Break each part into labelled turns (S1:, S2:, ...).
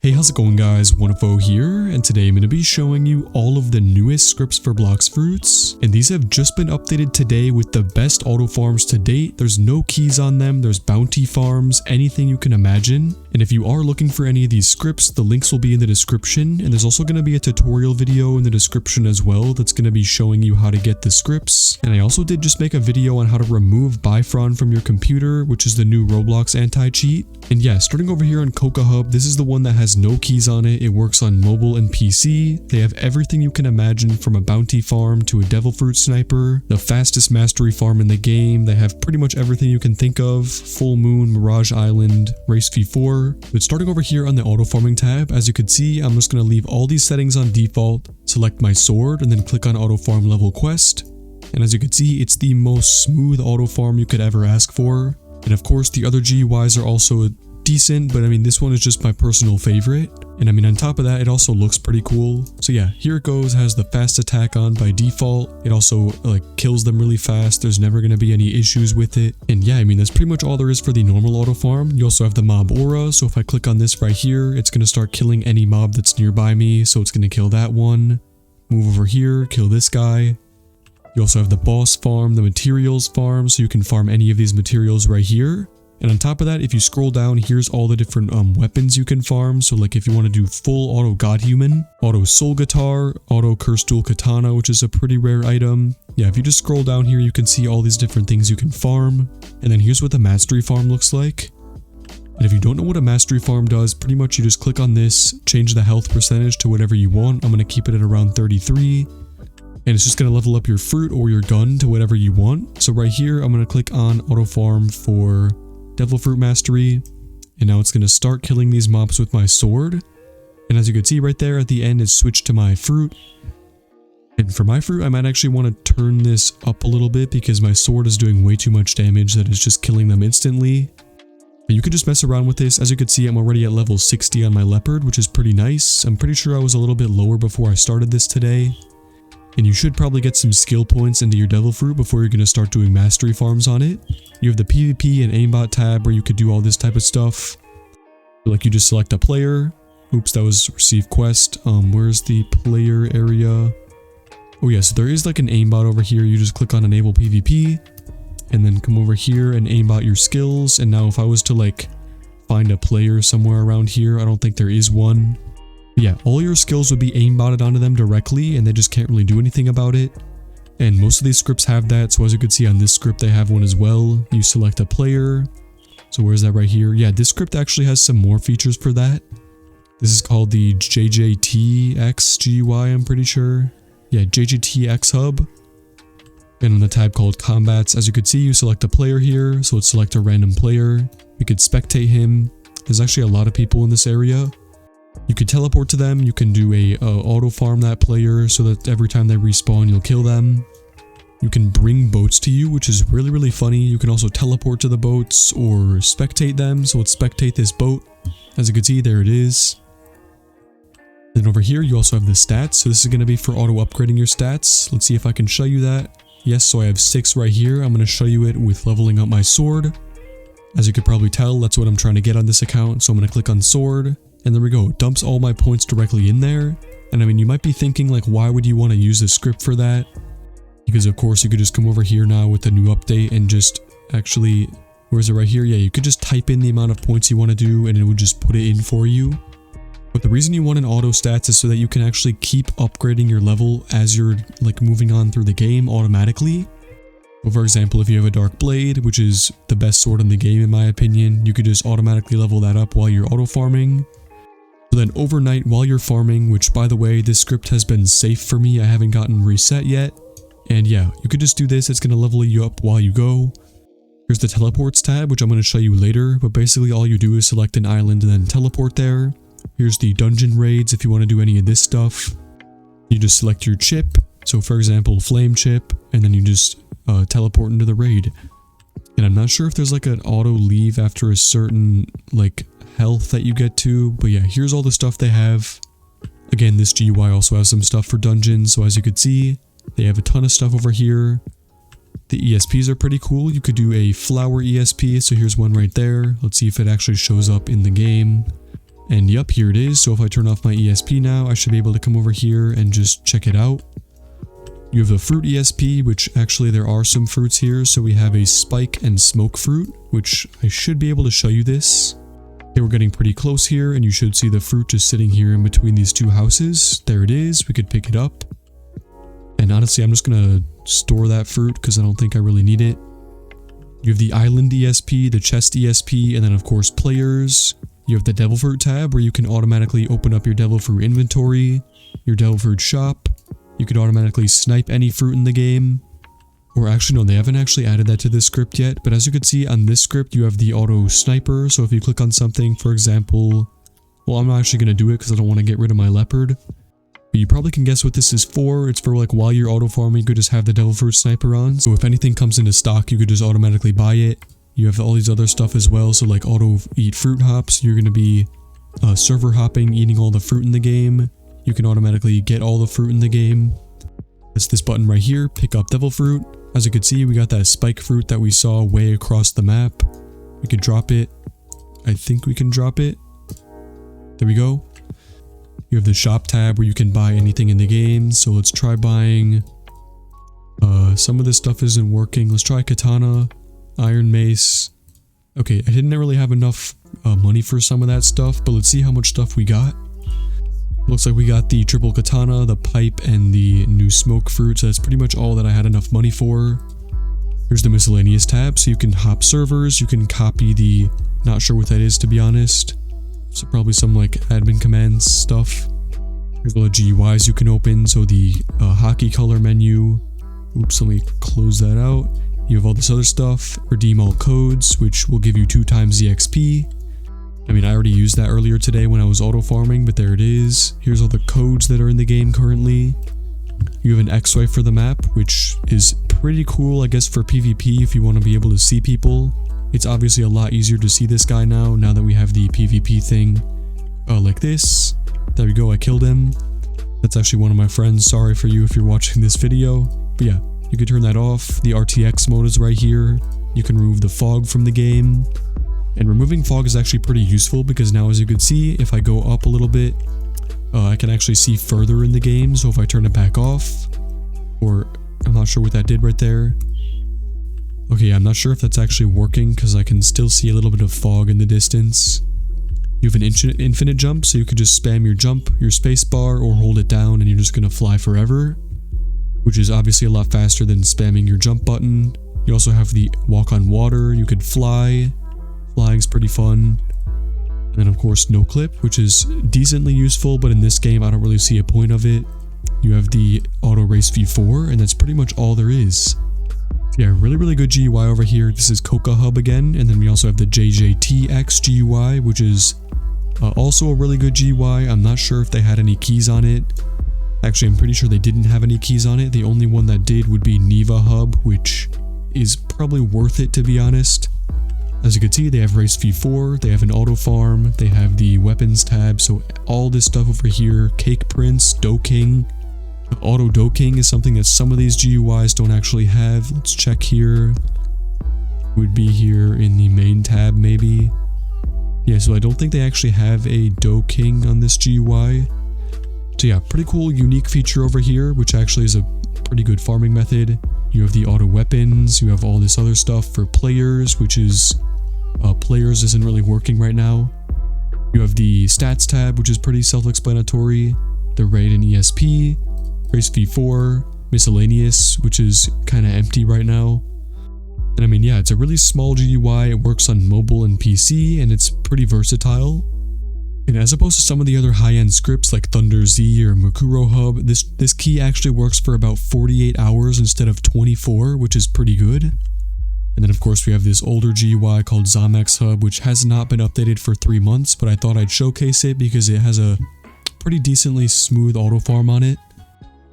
S1: Hey, how's it going guys? Wonderful here, and today I'm going to be showing you all of the newest scripts for Blox Fruits, and these have just been updated today with the best auto farms to date. There's no keys on them, there's bounty farms, anything you can imagine. And if you are looking for any of these scripts, the links will be in the description, and there's also going to be a tutorial video in the description as well that's going to be showing you how to get the scripts. And I also did just make a video on how to remove Bifron from your computer, which is the new Roblox anti-cheat. And yeah, starting over here on Coca Hub, this is the one that has no keys on it. It works on mobile and PC. They have everything you can imagine, from a bounty farm to a devil fruit sniper, the fastest mastery farm in the game. They have pretty much everything you can think of: full moon, mirage island, race v4. But starting over here on the auto farming tab, as you can see, I'm just going to leave all these settings on default, select my sword, and then click on auto farm level quest. And as you can see, it's the most smooth auto farm you could ever ask for. And of course, the other GUIs are also decent, but I mean, this one is just my personal favorite. And I mean, on top of that, it also looks pretty cool. So yeah, here it goes. Has the fast attack on by default. It also like kills them really fast. There's never going to be any issues with it. And yeah, I mean, that's pretty much all there is for the normal auto farm. You also have the mob aura. So if I click on this right here, it's going to start killing any mob that's nearby me. So it's going to kill that one. Move over here, kill this guy. You also have the boss farm, the materials farm, so you can farm any of these materials right here. And on top of that, if you scroll down, here's all the different weapons you can farm. So like if you want to do full auto god human, auto soul guitar, auto curse dual katana, which is a pretty rare item. Yeah, if you just scroll down here, you can see all these different things you can farm. And then here's what the mastery farm looks like. And if you don't know what a mastery farm does, pretty much you just click on this, change the health percentage to whatever you want. I'm going to keep it at around 33. And it's just going to level up your fruit or your gun to whatever you want. So right here, I'm going to click on auto farm for devil fruit mastery. And now it's going to start killing these mobs with my sword. And as you can see right there at the end, it's switched to my fruit. And for my fruit, I might actually want to turn this up a little bit because my sword is doing way too much damage that is just killing them instantly. But you could just mess around with this. As you can see, I'm already at level 60 on my leopard, which is pretty nice. I'm pretty sure I was a little bit lower before I started this today. And you should probably get some skill points into your devil fruit before you're going to start doing mastery farms on it. You have the PvP and aimbot tab where you could do all this type of stuff. Like you just select a player. Oops, that was receive quest. Where's the player area? Oh yeah, so there is like an aimbot over here. You just click on enable PvP and then come over here and aimbot your skills. And now if I was to like find a player somewhere around here, I don't think there is one. Yeah, all your skills would be aimbotted onto them directly, and they just can't really do anything about it. And most of these scripts have that, so as you can see on this script, they have one as well. You select a player. So where's that right here? Yeah, this script actually has some more features for that. This is called the JJTX GUI, I'm pretty sure. Yeah, JJTX Hub. And on the tab called Combats, as you can see, you select a player here, so let's select a random player. You could spectate him. There's actually a lot of people in this area. You can teleport to them. You can do a auto farm that player so that every time they respawn you'll kill them. You can bring boats to you, which is really funny. You can also teleport to the boats or spectate them. So let's spectate this boat. As you can see, there it is. Then over here you also have the stats. So this is going to be for auto upgrading your stats. Let's see if I can show you that. Yes, so I have 6 right here. I'm going to show you it with leveling up my sword. As you could probably tell, that's what I'm trying to get on this account. So I'm going to click on sword. And there we go, it dumps all my points directly in there. And I mean, you might be thinking like, why would you want to use a script for that? Because of course you could just come over here now with the new update and just actually, where's it right here? Yeah, you could just type in the amount of points you want to do and it would just put it in for you. But the reason you want an auto stats is so that you can actually keep upgrading your level as you're like moving on through the game automatically. So for example, if you have a dark blade, which is the best sword in the game in my opinion, you could just automatically level that up while you're auto farming. So then overnight while you're farming, which by the way, this script has been safe for me, I haven't gotten reset yet. And yeah, you could just do this, it's going to level you up while you go. Here's the teleports tab, which I'm going to show you later, but basically all you do is select an island and then teleport there. Here's the dungeon raids if you want to do any of this stuff. You just select your chip, so for example flame chip, and then you just teleport into the raid. And I'm not sure if there's like an auto leave after a certain like health that you get to, but yeah, here's all the stuff they have. Again, this GUI also has some stuff for dungeons, so as you can see, they have a ton of stuff over here. The ESPs are pretty cool. You could do a flower ESP, so here's one right there. Let's see if it actually shows up in the game. And yep, here it is. So if I turn off my ESP now, I should be able to come over here and just check it out. You have the fruit ESP, which actually there are some fruits here. So we have a spike and smoke fruit, which I should be able to show you this. Okay, we're getting pretty close here, and you should see the fruit just sitting here in between these two houses. There it is. We could pick it up. And honestly, I'm just going to store that fruit because I don't think I really need it. You have the island ESP, the chest ESP, and then of course players. You have the devil fruit tab where you can automatically open up your devil fruit inventory, your devil fruit shop. You could automatically snipe any fruit in the game. Or actually no, they haven't actually added that to this script yet, but as you can see on this script you have the auto sniper. So if you click on something, for example, well, I'm not actually going to do it because I don't want to get rid of my leopard. But you probably can guess what this is for. It's for like while you're auto farming, you could just have the devil fruit sniper on. So if anything comes into stock, you could just automatically buy it. You have all these other stuff as well, so like auto eat fruit hops. You're going to be server hopping, eating all the fruit in the game. You can automatically get all the fruit in the game. It's this button right here, pick up devil fruit. As you can see, we got that spike fruit that we saw way across the map. We could drop it. I think we can drop it. There we go. You have the shop tab where you can buy anything in the game. So let's try buying... some of this stuff isn't working. Let's try katana. Iron mace. Okay, I didn't really have enough money for some of that stuff, but let's see how much stuff we got. Looks like we got the triple katana, the pipe, and the new smoke fruit, so that's pretty much all that I had enough money for. Here's the miscellaneous tab, so you can hop servers, you can copy the... not sure what that is to be honest. So probably some like admin commands stuff. Here's all the GUIs you can open, so the hockey color menu. Oops, let me close that out. You have all this other stuff, redeem all codes, which will give you 2 times the XP. I mean, I already used that earlier today when I was auto farming, but there it is. Here's all the codes that are in the game currently. You have an X-ray for the map, which is pretty cool, I guess, for PvP if you want to be able to see people. It's obviously a lot easier to see this guy now that we have the PvP thing. Like this. There we go, I killed him. That's actually one of my friends. Sorry for you if you're watching this video. But yeah. You can turn that off. The RTX mode is right here. You can remove the fog from the game. And removing fog is actually pretty useful because now, as you can see, if I go up a little bit, I can actually see further in the game. So if I turn it back off, or I'm not sure what that did right there. Okay, I'm not sure if that's actually working because I can still see a little bit of fog in the distance. You have an infinite jump, so you could just spam your jump, your space bar, or hold it down and you're just going to fly forever. Which is obviously a lot faster than spamming your jump button. You also have the walk on water, you could fly. Flying's pretty fun. And then of course no clip, which is decently useful, but in this game I don't really see a point of it. You have the auto race v4, and that's pretty much all there is. So yeah, really good GUI over here. This is Coca Hub again, and then we also have the JJTX GUI, which is also a really good GUI. I'm not sure if they had any keys on it. Actually, I'm pretty sure they didn't have any keys on it. The only one that did would be Neva Hub, which is probably worth it to be honest. As you can see, they have Race V4, they have an auto farm, they have the weapons tab, so all this stuff over here, Cake Prince, Doking. Auto Doking is something that some of these GUIs don't actually have. Let's check here. It would be here in the main tab maybe. Yeah, so I don't think they actually have a Doking on this GUI. So yeah, pretty cool, unique feature over here, which actually is a pretty good farming method. You have the auto weapons, you have all this other stuff for players, which is, players isn't really working right now. You have the stats tab, which is pretty self-explanatory, the raid and ESP, race v4, miscellaneous, which is kind of empty right now. And I mean, yeah, it's a really small GUI, it works on mobile and PC, and it's pretty versatile. And as opposed to some of the other high-end scripts like Thunder Z or Makuro Hub, this key actually works for about 48 hours instead of 24, which is pretty good. And then of course we have this older GUI called Zomex Hub, which has not been updated for 3 months, but I thought I'd showcase it because it has a pretty decently smooth auto farm on it.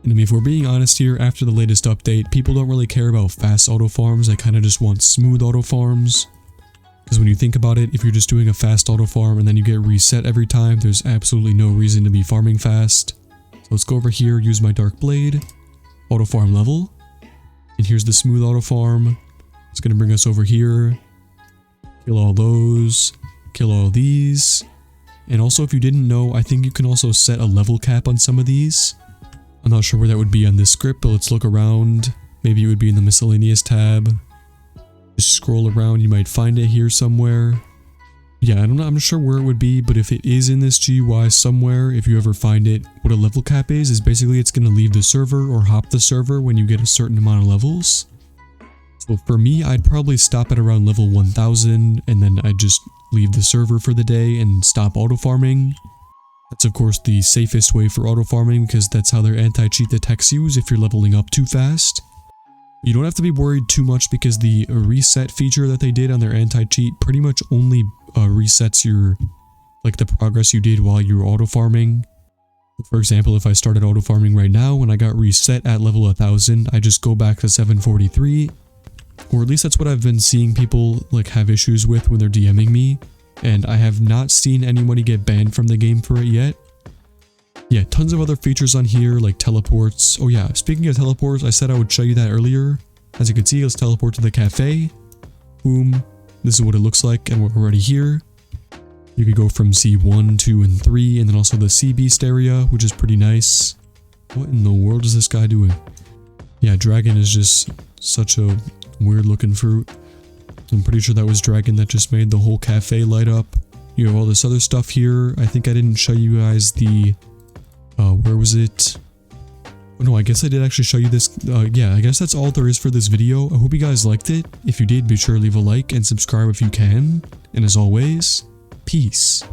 S1: And I mean, if we're being honest here, after the latest update, people don't really care about fast auto farms, they kind of just want smooth auto farms. Because when you think about it, if you're just doing a fast auto farm and then you get reset every time, there's absolutely no reason to be farming fast. So let's go over here, use my dark blade, auto farm level, and here's the smooth auto farm. It's going to bring us over here, kill all those, kill all these, And also, if you didn't know, I think you can also set a level cap on some of these. I'm not sure where that would be on this script, but let's look around. Maybe it would be in the miscellaneous tab. Just scroll around, you might find it here somewhere. Yeah, I'm not sure where it would be, but if it is in this GUI somewhere, if you ever find it, what a level cap is basically it's going to leave the server or hop the server when you get a certain amount of levels. So for me, I'd probably stop at around level 1000 and then I'd just leave the server for the day and stop auto farming. That's of course the safest way for auto farming because that's how their anti-cheat detects you if you're leveling up too fast. You don't have to be worried too much because the reset feature that they did on their anti-cheat pretty much only resets your, like, the progress you did while you were auto farming. For example, if I started auto farming right now and I got reset at level 1000, I just go back to 743. Or at least that's what I've been seeing people like have issues with when they're DMing me. And I have not seen anybody get banned from the game for it yet. Yeah, tons of other features on here like teleports. Oh yeah, speaking of teleports, I said I would show you that earlier. As you can see, let's teleport to the cafe. Boom. This is what it looks like and we're already here. You could go from C1, 2, and 3 and then also the Sea Beast area, which is pretty nice. What in the world is this guy doing? Yeah, dragon is just such a weird looking fruit. I'm pretty sure that was dragon that just made the whole cafe light up. You have all this other stuff here. I think I didn't show you guys the... where was it? Oh, no, I guess I did actually show you this. Yeah, I guess that's all there is for this video. I hope you guys liked it. If you did, be sure to leave a like and subscribe if you can. And as always, peace.